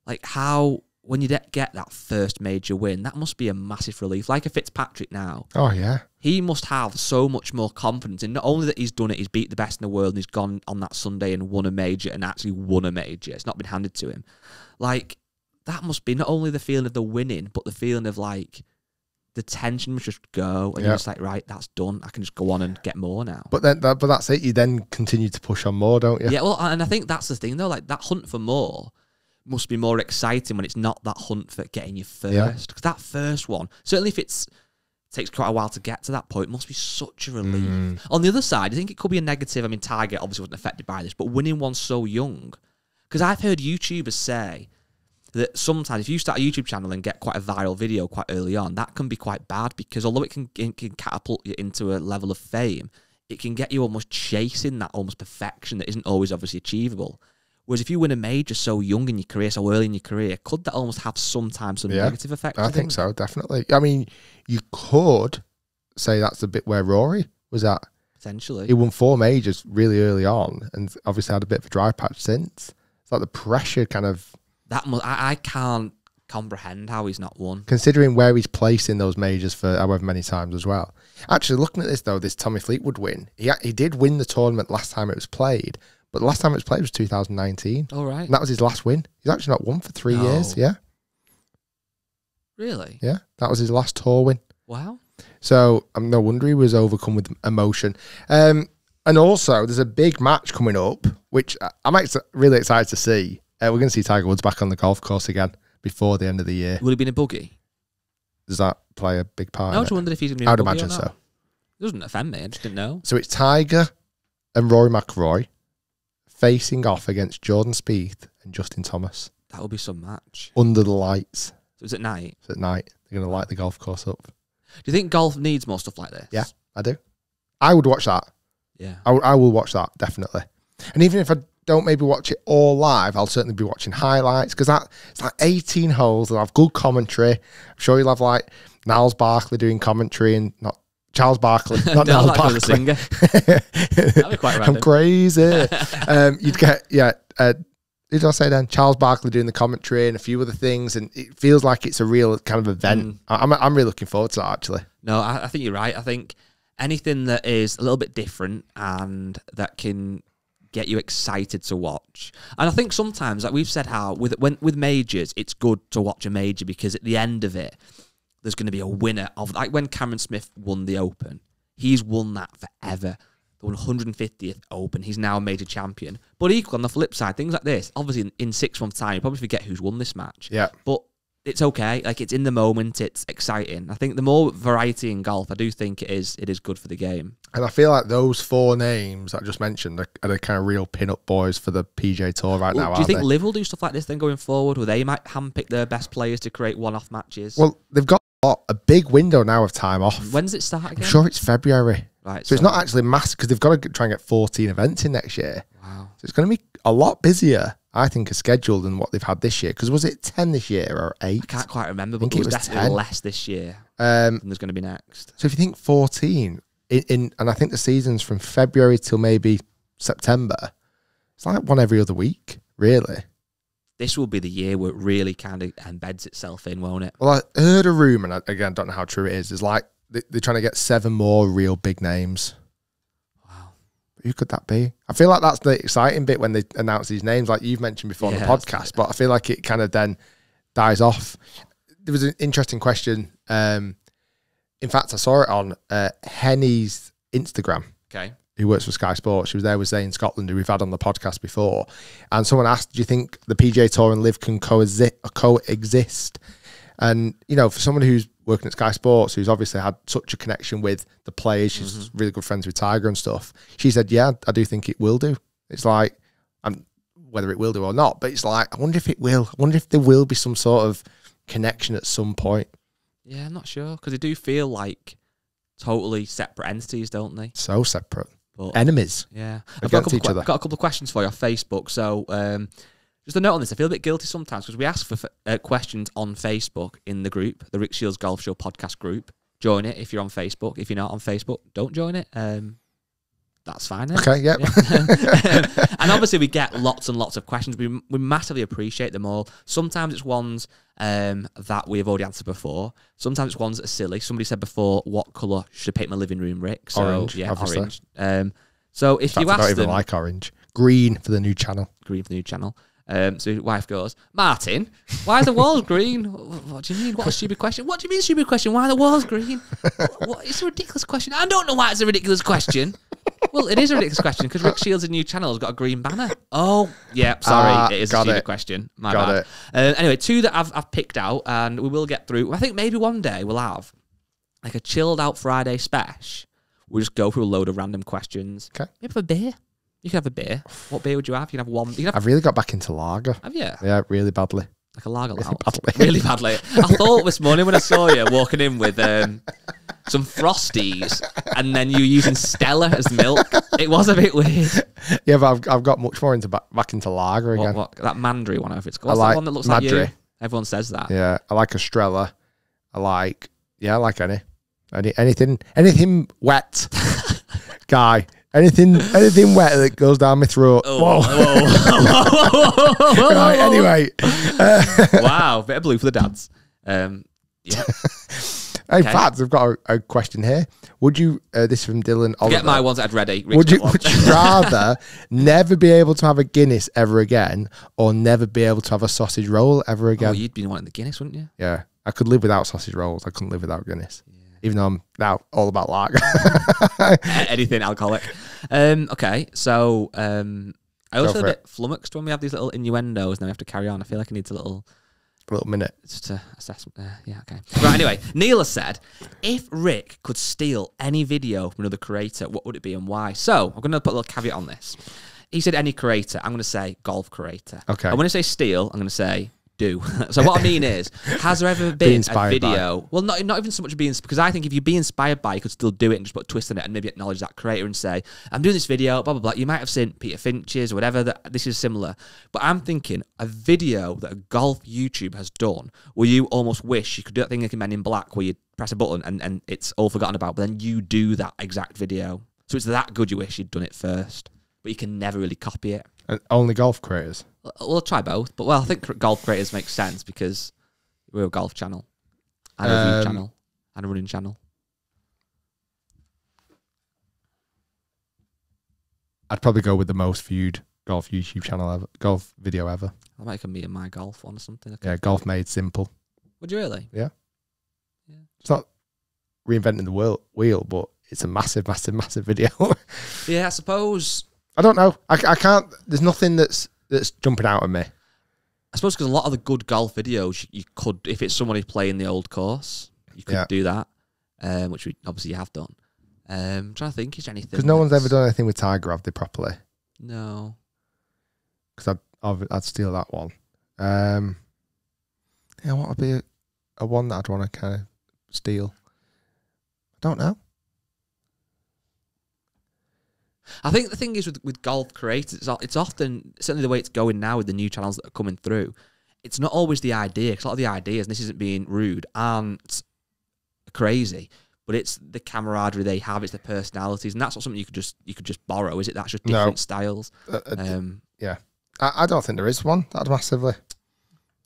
Like how, when you get that first major win, that must be a massive relief. Like a Fitzpatrick now. Oh, yeah. He must have so much more confidence in not only that he's done it, he's beat the best in the world, and he's gone on that Sunday and won a major and actually won a major. It's not been handed to him. Like, that must be not only the feeling of the winning, but the feeling of like the tension must just go, and you're just like, right, that's done. I can just go on and get more now. But then, but that's it. You then continue to push on more, don't you? Yeah, well, and I think that's the thing though. Like that hunt for more must be more exciting when it's not that hunt for getting you first. Because that first one, certainly if takes quite a while to get to that point, must be such a relief. On the other side, I think it could be a negative. I mean, Tiger obviously wasn't affected by this, but winning one so young, because I've heard YouTubers say that sometimes if you start a YouTube channel and get quite a viral video quite early on, that can be quite bad because although it can catapult you into a level of fame, it can get you almost chasing that almost perfection that isn't always obviously achievable. Whereas if you win a major so young in your career, so early in your career, could that almost have sometimes some negative effects? I think so, definitely. I mean, you could say that's the bit where Rory was at. Potentially. He won 4 majors really early on and obviously had a bit of a dry patch since. It's like the pressure kind of... I can't comprehend how he's not won. Considering where he's placed in those majors for however many times as well. Actually, looking at this though, this Tommy Fleetwood win, he did win the tournament last time it was played, but the last time it was played was 2019. All right. And that was his last win. He's actually not won for 3 years. Yeah. Really? Yeah. That was his last tour win. Wow. So no wonder he was overcome with emotion. And also, there's a big match coming up, which I'm really excited to see. We're going to see Tiger Woods back on the golf course again before the end of the year. Will he be in a buggy? Does that play a big part? I was wondering if he's going to be in I a would buggy imagine or not. so. It doesn't offend me. I just didn't know. So it's Tiger and Rory McIlroy facing off against Jordan Spieth and Justin Thomas. That will be some match. Under the lights. So it's at night? It's at night. They're going to light the golf course up. Do you think golf needs more stuff like this? Yeah, I do. I would watch that. Yeah. I will watch that, definitely. And even if I don't maybe watch it all live, I'll certainly be watching highlights because it's like 18 holes. They'll have good commentary. I'm sure you'll have like Niles Barkley doing commentary and not Charles Barkley, not No, Niles like Barkley. the singer. That'd be quite random. I'm crazy. You'd get, did I say then? Charles Barkley doing the commentary and a few other things, and it feels like it's a real kind of event. I'm really looking forward to that, actually. No, I think you're right. I think anything that is a little bit different and that can get you excited to watch. And I think sometimes, like we've said, how with majors, it's good to watch a major because at the end of it, there's going to be a winner of, like when Cameron Smith won the Open, he's won that forever. The 150th Open, he's now a major champion. But equally, on the flip side, things like this, obviously in 6 months' time, you probably forget who's won this match. Yeah. But it's okay. Like, it's in the moment. It's exciting. I think the more variety in golf, I do think it is good for the game. And I feel like those 4 names that I just mentioned are the kind of real pin-up boys for the PJ Tour right now, Do you think Liv will do stuff like this then going forward, where they might handpick their best players to create one-off matches? Well, they've got a big window now of time off. When does it start again? I'm sure it's February. Right. So it's not actually massive because they've got to try and get 14 events in next year. Wow. So it's going to be a lot busier, I think, a schedule than what they've had this year. Because was it 10 this year or 8? I can't quite remember, I but think it was definitely 10. less this year than there's going to be next. So if you think 14, and I think the season's from February till maybe September. It's like one every other week, really. This will be the year where it really kind of embeds itself in, won't it? Well, I heard a rumour, and again, don't know how true it is. It's like they're trying to get 7 more real big names. Wow. Who could that be? I feel like that's the exciting bit when they announce these names, like you've mentioned before on the podcast, but I feel like it kind of then dies off. There was an interesting question. In fact, I saw it on Henny's Instagram. Okay. Who works for Sky Sports. She was there with Zane Scotland, who we've had on the podcast before. And someone asked, do you think the PGA Tour and Liv can coexist? And, you know, for someone who's working at Sky Sports, who's obviously had such a connection with the players, she's really good friends with Tiger and stuff. She said, yeah, I do think it will do. It's like, whether it will do or not, but it's like, I wonder if it will. I wonder if there will be some sort of connection at some point. Yeah, I'm not sure. Because they do feel like totally separate entities, don't they? So separate. But, enemies. Yeah. Against each other. I've got a couple of questions for you on Facebook. So, just a note on this. I feel a bit guilty sometimes because we ask for questions on Facebook in the group, the Rick Shiels Golf Show podcast group. Join it if you're on Facebook. If you're not on Facebook, don't join it. That's fine. Then. Okay, yep. Yeah. And obviously we get lots and lots of questions. We massively appreciate them all. Sometimes it's ones that we have already answered before. Sometimes it's ones that are silly. Somebody said before, what colour should I paint my living room, Rick? So, orange, yeah, obviously. orange. So if you I ask don't even them... like orange. Green for the new channel. Green for the new channel. So your wife goes, Martin, why are the walls green? What do you mean? What a stupid question. What do you mean stupid question? Why are the walls green? What? It's a ridiculous question. I don't know why it's a ridiculous question. Well, it is a ridiculous question because Rick Shiels' new channel has got a green banner. Oh, yeah, sorry. It is a stupid question. My bad. Anyway, 2 that I've picked out and we will get through. I think maybe one day we'll have like a chilled out Friday special. We'll just go through a load of random questions. Okay. Maybe have a beer. You can have a beer. What beer would you have? You can have one. You can have I've really got back into lager. Have you? Yeah, really badly. Like a lager Really lout. badly. Really badly. I thought this morning when I saw you walking in with some Frosties and then you using Stella as milk, it was a bit weird. Yeah, but I've got much more into back into lager again. What that Mandry one, if it's called. I like that one that looks like you? Madry. Everyone says that. Yeah, I like Estrella. I like anything wet, guy. Anything wet that goes down my throat. Oh, whoa. Right, anyway. Wow, bit of blue for the dads. Yeah. In fact, I've got a question here. Would you, this is from Dylan Oliver. Get my ones I'd ready. Would you rather never be able to have a Guinness ever again or never be able to have a sausage roll ever again? Oh, you'd be wanting the Guinness, wouldn't you? Yeah. I could live without sausage rolls. I couldn't live without Guinness. Yeah. Even though I'm now all about lager. Anything alcoholic. Okay, so I also feel a bit flummoxed when we have these little innuendos and then we have to carry on. I feel like I need a little minute. Just to assess. Yeah, okay. Right, anyway, Neil has said, if Rick could steal any video from another creator, what would it be and why? So, I'm going to put a little caveat on this. He said any creator. I'm going to say golf creator. Okay. And when I say steal, I'm going to say do. So what I mean is, has there ever been a video? Well, not even so much being, because I think if you be inspired by, you could still do it and just put a twist on it and maybe acknowledge that creator and say, I'm doing this video, blah, blah, blah. You might have seen Peter Finch's or whatever, that this is similar. But I'm thinking a video that a golf YouTube has done where you almost wish you could do that thing like in Men in Black where you press a button and it's all forgotten about, but then you do that exact video. So it's that good you wish you'd done it first, but you can never really copy it. And only golf creators? Well, I'll try both. But, well, I think golf creators make sense because we're a golf channel and a review channel and a running channel. I'd probably go with the most viewed golf YouTube channel ever, golf video ever. I might make me and my golf one or something. Yeah, Golf Made Simple. Would you really? Yeah. It's not reinventing the wheel, but it's a massive, massive, massive video. Yeah, I suppose. I don't know. I can't. There's nothing that's jumping out at me. I suppose because a lot of the good golf videos, you could, if it's somebody playing the old course, you could do that, which we obviously have done. I'm trying to think, is there anything? Because no one's ever done anything with Tiger, have they, properly? No. Because I'd steal that one. Yeah, what would be a one that I'd want to kind of steal? I don't know. I think the thing is with golf creators, it's often, certainly the way it's going now with the new channels that are coming through, it's not always the idea, because a lot of the ideas, and this isn't being rude, aren't crazy, but it's the camaraderie they have, it's their personalities, and that's not something you could just borrow, is it? That's just different styles. yeah. I don't think there is one. That'd massively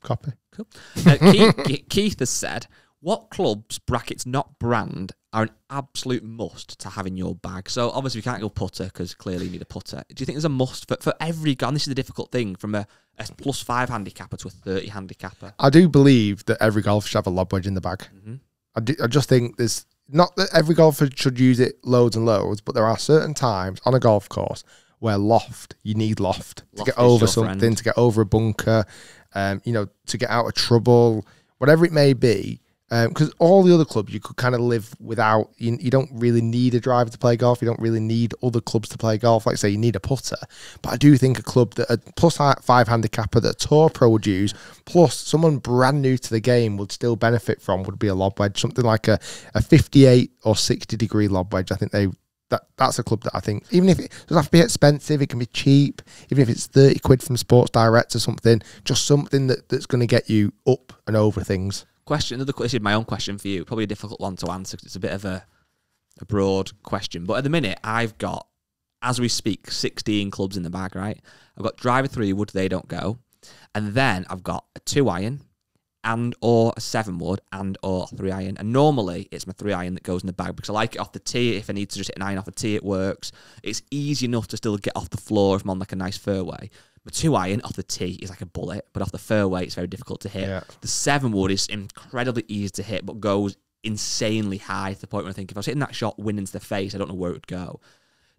copy. Cool. Keith has said, what clubs, brackets not brand, are an absolute must to have in your bag? So obviously we can't go putter because clearly you need a putter. Do you think there's a must for every guy? And this is the difficult thing, from a +5 handicapper to a 30 handicapper. I do believe that every golfer should have a lob wedge in the bag. I just think there's not that every golfer should use it loads and loads, but there are certain times on a golf course where you need loft to get over something, to get over a bunker, you know, to get out of trouble, whatever it may be. Because all the other clubs you could kind of live without. You don't really need a driver to play golf. You don't really need other clubs to play golf. Like I say, you need a putter. But I do think a club that a +5 handicapper that a tour pro would use, plus someone brand new to the game would still benefit from, would be a lob wedge. Something like a 58 or 60 degree lob wedge. I think that's a club that I think, even if it doesn't have to be expensive, it can be cheap. Even if it's 30 quid from Sports Direct or something, just something that's going to get you up and over things. This is my own question for you. Probably a difficult one to answer because it's a bit of a broad question. But at the minute, I've got, as we speak, 16 clubs in the bag, right? I've got driver 3 wood, they don't go. And then I've got a 2-iron and or a 7-wood and or a 3-iron. And normally, it's my 3-iron that goes in the bag because I like it off the tee. If I need to just hit an iron off the tee, it works. It's easy enough to still get off the floor if I'm on like a nice fairway. The 2-iron off the tee is like a bullet, but off the fairway, it's very difficult to hit. Yeah. The 7-wood is incredibly easy to hit, but goes insanely high to the point where I think if I was hitting that shot wind into the face, I don't know where it would go.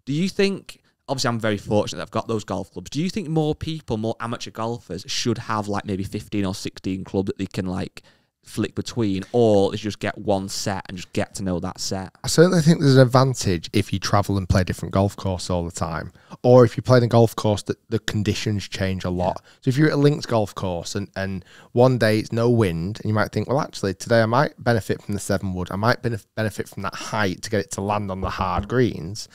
Do you think, obviously I'm very fortunate that I've got those golf clubs, do you think more people, more amateur golfers should have like maybe 15 or 16 clubs that they can like flick between, or they just get one set and just get to know that set? I certainly think there's an advantage if you travel and play a different golf course all the time, or if you play in a golf course that the conditions change a lot. Yeah. So if you're at a links golf course and one day it's no wind, and you might think, well, actually today I might benefit from the 7-wood, I might benefit from that height to get it to land on the hard greens.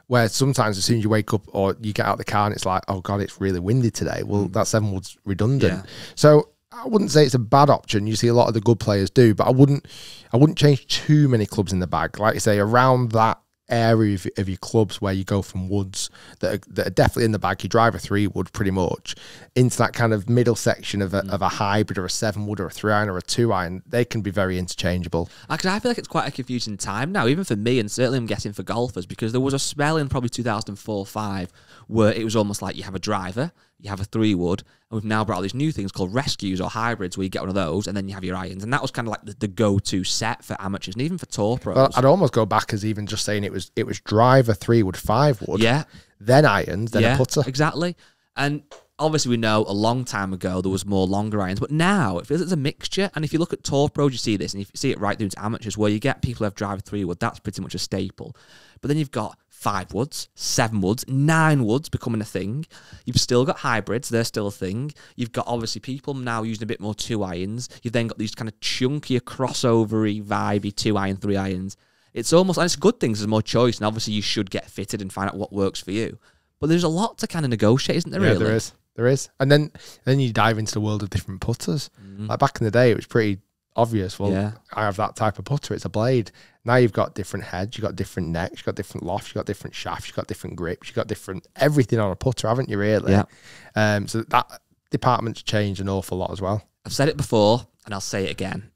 Where sometimes as soon as you wake up or you get out of the car and it's like, oh God, it's really windy today. Well, that 7-wood's redundant. Yeah. So I wouldn't say it's a bad option. You see a lot of the good players do, but I wouldn't change too many clubs in the bag. Like you say, around that area of your clubs where you go from woods that are definitely in the bag, you drive a 3-wood pretty much, into that kind of middle section of a hybrid or a 7-wood or a 3-iron or a 2-iron. They can be very interchangeable. Because I feel like it's quite a confusing time now, even for me, and certainly I'm guessing for golfers, because there was a spell in probably 2004-05 where it was almost like you have a driver, you have a 3-wood, and we've now brought all these new things called rescues or hybrids where you get one of those and then you have your irons. And that was kind of like the go-to set for amateurs and even for tour pros. Well, I'd almost go back as even just saying it was driver, 3-wood, 5-wood, then irons, then a putter. Exactly. And obviously we know a long time ago there was more longer irons, but now it feels it's a mixture. And if you look at tour pros, you see this, and if you see it right through to amateurs where you get people who have driver 3-wood, that's pretty much a staple. But then you've got 5-woods, 7-woods, 9-woods becoming a thing. You've still got hybrids, they're still a thing. You've got obviously people now using a bit more 2-irons. You've then got these kind of chunkier, crossovery, vibey 2-iron, 3-irons. It's almost, and it's a good thing, there's more choice, and obviously you should get fitted and find out what works for you. But there's a lot to kind of negotiate, isn't there, really? Yeah, there is. And then you dive into the world of different putters. Like back in the day, it was pretty obvious. Well, I have that type of putter, it's a blade. Now you've got different heads, you've got different necks, you've got different lofts, you've got different shafts, you've got different grips, you've got different everything on a putter, haven't you, really? Yeah. So that department's changed an awful lot as well. I've said it before, and I'll say it again.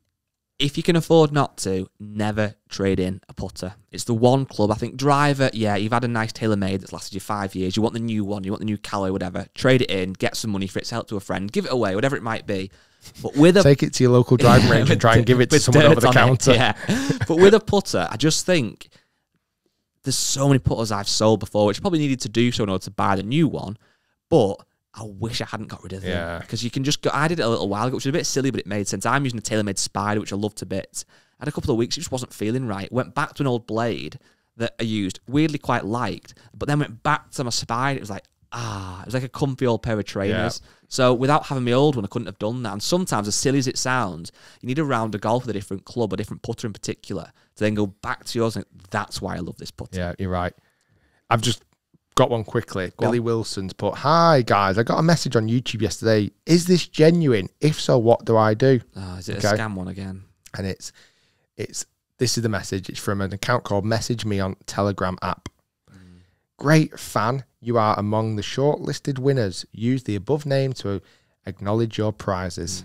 If you can afford not to, never trade in a putter. It's the one club. I think driver, you've had a nice TaylorMade that's lasted you 5 years. You want the new one, you want the new Callaway, whatever. Trade it in, get some money for it, sell it to a friend, give it away, whatever it might be. But with take it to your local driving range and try and give it to someone over the counter. But with a putter, I just think there's so many putters I've sold before, which probably needed to do so in order to buy the new one. But I wish I hadn't got rid of them. Because you can just go, I did it a little while ago, which was a bit silly, but it made sense. I'm using a TaylorMade Spider, which I love to bits. I had a couple of weeks, it just wasn't feeling right. Went back to an old blade that I used, weirdly quite liked, but then went back to my Spider. It was like, it was like a comfy old pair of trainers. Yeah. So without having my old one, I couldn't have done that. And sometimes, as silly as it sounds, you need a round of golf with a different club, a different putter in particular, to then go back to yours and that's why I love this putter. Yeah, you're right. I've just got one quickly. Billy Wilson's put, "Hi guys, I got a message on YouTube yesterday. Is this genuine? If so, what do I do?" Oh, is it a scam one again? And it's this is the message. It's from an account called Message Me on Telegram app. Great fan. you are among the shortlisted winners. Use the above name to acknowledge your prizes.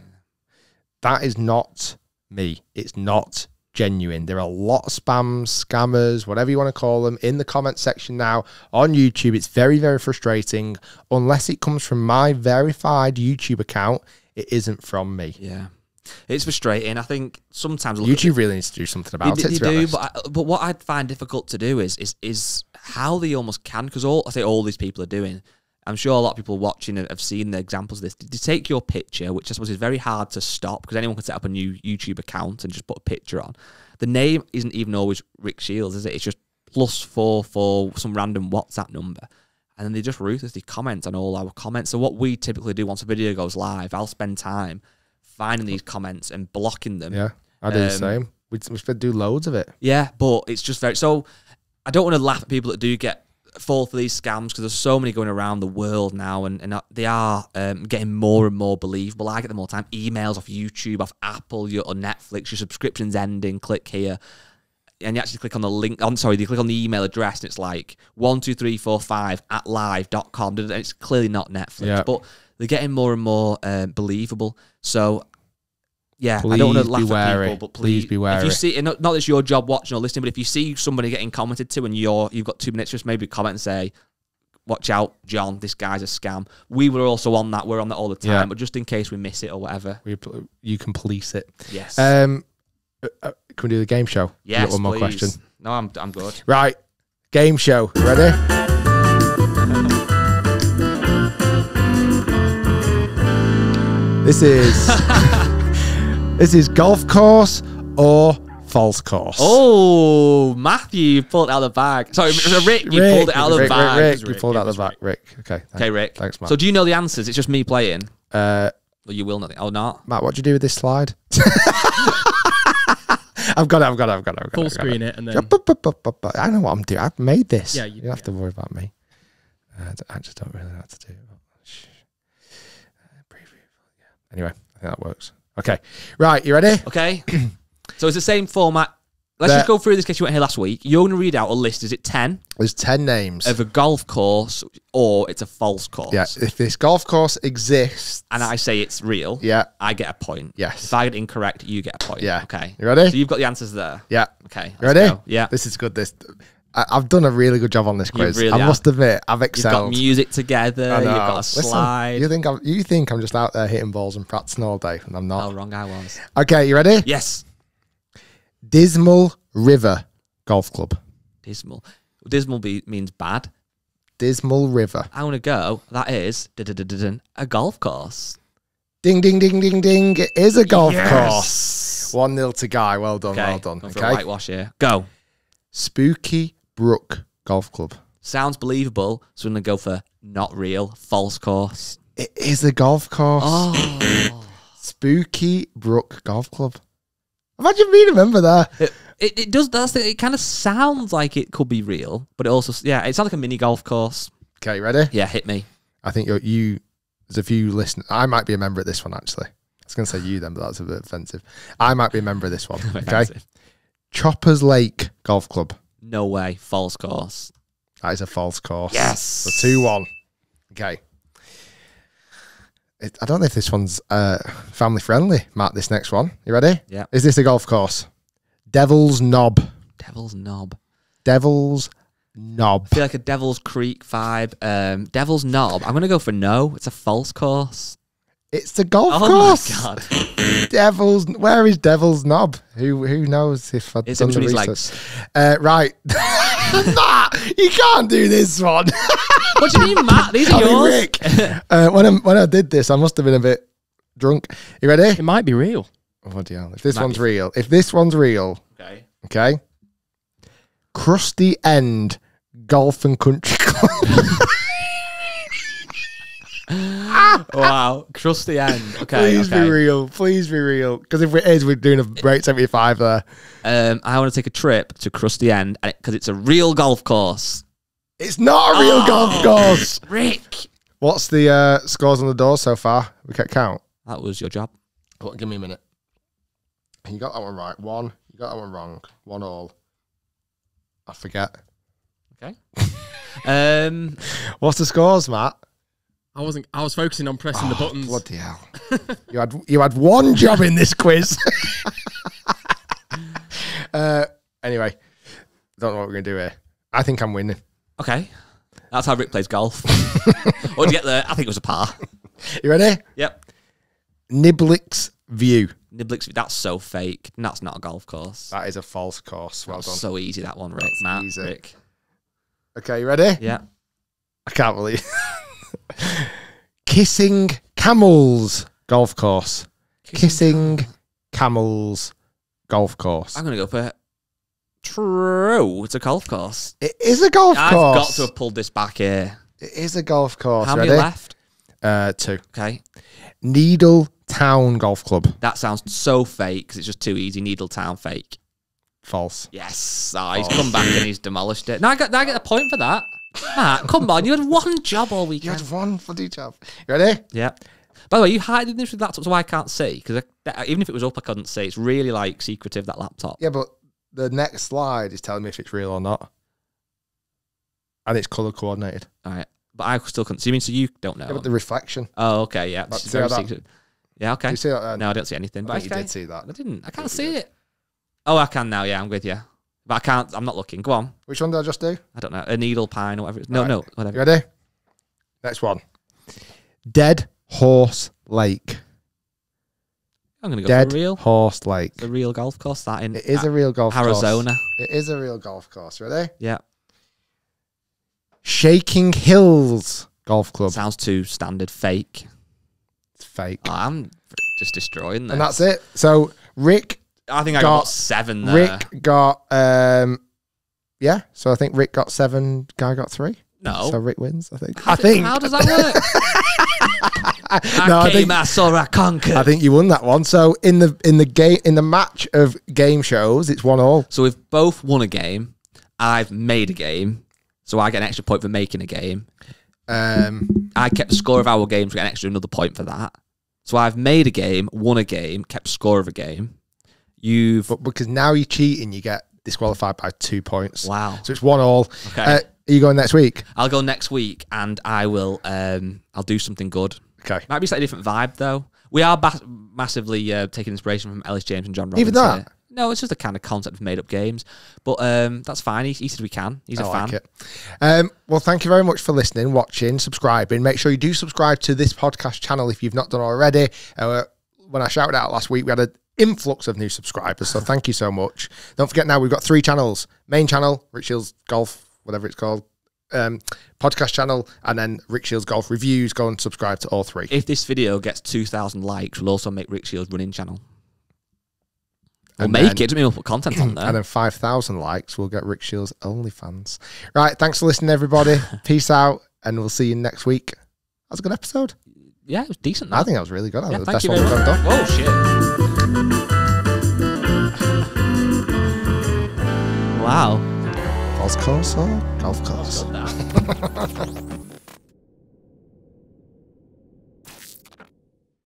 That is not me. It's not genuine. There are a lot of spams, scammers, whatever you want to call them, in the comment section now on YouTube. It's very, very frustrating. Unless it comes from my verified YouTube account, it isn't from me. Yeah. It's frustrating. I think sometimes YouTube really needs to do something about it. They do, but what I find difficult to do is how they almost can, because all these people are doing. I'm sure a lot of people watching have seen the examples of this. They take your picture, which I suppose is very hard to stop because anyone can set up a new YouTube account and just put a picture on. The name isn't even always Rick Shiels, is it? It's just +44 some random WhatsApp number. And then they just ruthlessly comment on all our comments. So what we typically do once a video goes live, I'll spend time finding these comments and blocking them. Yeah, I do the same. We do loads of it. Yeah, but it's just very... So I don't want to laugh at people that do fall for these scams because there's so many going around the world now and they are getting more and more believable. I get them all the time. Emails off YouTube, off Apple, or Netflix. Your subscription's ending. Click here. And you actually click on the link. You click on the email address and it's like 12345@live.com. And it's clearly not Netflix. Yeah. But they're getting more and more believable. So... yeah, I don't want to laugh at people, but please be wary. If you see, not that it's your job watching or listening, but if you see somebody getting commented to and you've got 2 minutes, just maybe comment and say, "Watch out, John, this guy's a scam." We were also on that. We're on that all the time, but just in case we miss it or whatever, you can police it. Yes. Can we do the game show? Yes, one more please. question. No, I'm good. Right, game show. Ready? This is. This is golf course or false course. Oh, Matthew, you pulled it out of the bag. Sorry, Rick, you pulled it out of the bag. Rick, you pulled it out of the bag. Rick, okay. Okay, Rick. Thanks, Matt. So do you know the answers? It's just me playing. Well, you will know. Oh, not. Matt, what'd you do with this slide? I've got it. Full screen it and then... I know what I'm doing. I've made this. Yeah, you don't have to worry about me. I just don't really know what to do. Anyway, I think that works. Okay. Right, you ready? Okay. So it's the same format. Let's just go through this in case you weren't here last week. You're going to read out a list. Is it 10? There's 10 names. Of a golf course or it's a false course. Yeah, if this golf course exists... and I say it's real, yeah, I get a point. Yes. If I get it incorrect, you get a point. Yeah. Okay. You ready? So you've got the answers there. Yeah. Okay. You ready? Go. Yeah. This is good. I've done a really good job on this quiz. Really I must admit, I've excelled. You've got music together. You've got a slide. Listen, you think I'm just out there hitting balls and practicing all day, and I'm not. Oh, wrong I was. Okay, you ready? Yes. Dismal River Golf Club. Dismal. Dismal means bad. Dismal River. I want to go. That is a golf course. Ding, ding, ding, ding, ding. It is a golf course. 1-0 to Guy. Well done, well done. For a whitewash here. Go. Spooky Brook Golf Club. Sounds believable, so I'm going to go for not real, false course. It is a golf course. Oh. Spooky Brook Golf Club. Imagine me remember that. It does. It kind of sounds like it could be real, but it also, it sounds like a mini golf course. Okay, you ready? Yeah, hit me. I think there's a few listeners. I might be a member of this one, actually. I was going to say you then, but that's a bit offensive. I might be a member of this one. Okay. Choppers Lake Golf Club. No way. False course. That is a false course. Yes. So 2-1. Okay. I don't know if this one's family friendly, Matt, this next one. You ready? Yeah. Is this a golf course? Devil's Knob. Devil's Knob. Devil's Knob. I feel like a Devil's Creek vibe. Devil's Knob. I'm going to go for no. It's a false course. It's the golf course. Oh my God. Where is Devil's Knob? Who knows if I've done the research? Right. Matt, you can't do this one. What do you mean, Matt? These are yours. Rick, when I did this, I must have been a bit drunk. You ready? It might be real. Oh dear. If this one's real. Okay. Crusty End Golf and Country Club. Wow, Crusty End. Okay, Please be real. Please be real. Because if it is, we're doing a break 75 there. I want to take a trip to Crusty End because it's a real golf course. It's not a real golf course. Rick. What's the scores on the door so far? We can't count. That was your job. Oh, give me a minute. You got that one right. 1. You got that one wrong. 1 all. I forget. Okay. What's the scores, Matt? I was focusing on pressing the buttons. Bloody hell! you had one job in this quiz. Anyway, don't know what we're gonna do here. I think I'm winning. Okay. That's how Rick plays golf. What did you get there? I think it was a par. You ready? Yep. NIBLICKS view. NIBLICKS, that's so fake. That's not a golf course. That is a false course. Well done. So easy, that one, Rick. That's Matt, easy. Rick. Okay, you ready? Yeah. I can't believe. Kissing Camels golf course. Kissing Camels golf course. I'm going to go for true. It's a golf course. It is a golf I've course. got to have pulled this back here. It is a golf course. How many Ready? left? 2. Okay. Needle Town Golf Club. That sounds so fake because it's just too easy. Needletown fake. False. Yes. Oh, he's come back and he's demolished it. Now I get a point for that. Matt, come on. You had one job all You weekend. had one bloody job. You ready? Yeah. By the way, you hiding this with laptop so I can't see because even if it was up, I couldn't see. It's really like secretive, that laptop. Yeah, but the next slide is telling me if it's real or not. And it's colour coordinated. All right. But I still couldn't see. So you don't know. Yeah, but the reflection. Oh, okay. Yeah. This is very secret. Yeah, okay. Do you see that then? No, I don't see anything. I But think you did see that. I didn't. I can't see it. Oh, I can now. Yeah, I'm with you. But I can't. I'm not looking. Go on. Which one did I just do? I don't know. A needle pine or whatever. No, Right. no, whatever. You ready? Next one. Dead Horse Lake. I'm going to go Dead for real. Horse Lake. The real golf course. That in It is a real golf course. Arizona. It is a real golf course. Ready? Yeah. Shaking Hills Golf Club. Sounds too standard. Fake. It's fake. Oh, I'm just destroying this. And that's it. So Rick I think I got 7 there. Rick got yeah. So I think Rick got 7. Guy got 3. No. So Rick wins. I think. How does that work? No, I think I saw, I conquered. I think you won that one. So in the match of game shows, it's 1-1. So we've both won a game. I've made a game. So I get an extra point for making a game. I kept the score of our games, get an extra another point for that. So I've made a game, won a game, kept score of a game. But because now you're cheating, you get disqualified by 2 points. Wow. So it's 1-1. Okay. Are you going next week? I'll go next week and I will I'll do something good. Okay. Might be a slightly different vibe though. We are massively taking inspiration from Ellis James and John Robbins. Even that? Here. No, it's just a kind of concept of made up games. But that's fine. He said we can. He's a fan. Like it. Well, thank you very much for listening, watching, subscribing. Make sure you do subscribe to this podcast channel if you've not done already. When I shouted out last week, we had an influx of new subscribers. So thank you so much. Don't forget now, we've got 3 channels. Main channel, Rick Shiels Golf, whatever it's called. Podcast channel, and then Rick Shiels Golf Reviews. Go and subscribe to all 3. If this video gets 2,000 likes, we'll also make Rick Shiels running channel. We'll make it. Doesn't mean we'll put content on there. And then 5,000 likes, we'll get Rick Shiels OnlyFans. Right, thanks for listening, everybody. Peace out, and we'll see you next week. That was a good episode. Yeah, it was decent. I think that was really good. That was the thank best you one we've very ever much. done. Oh, shit. Wow. False course or golf course? Well done.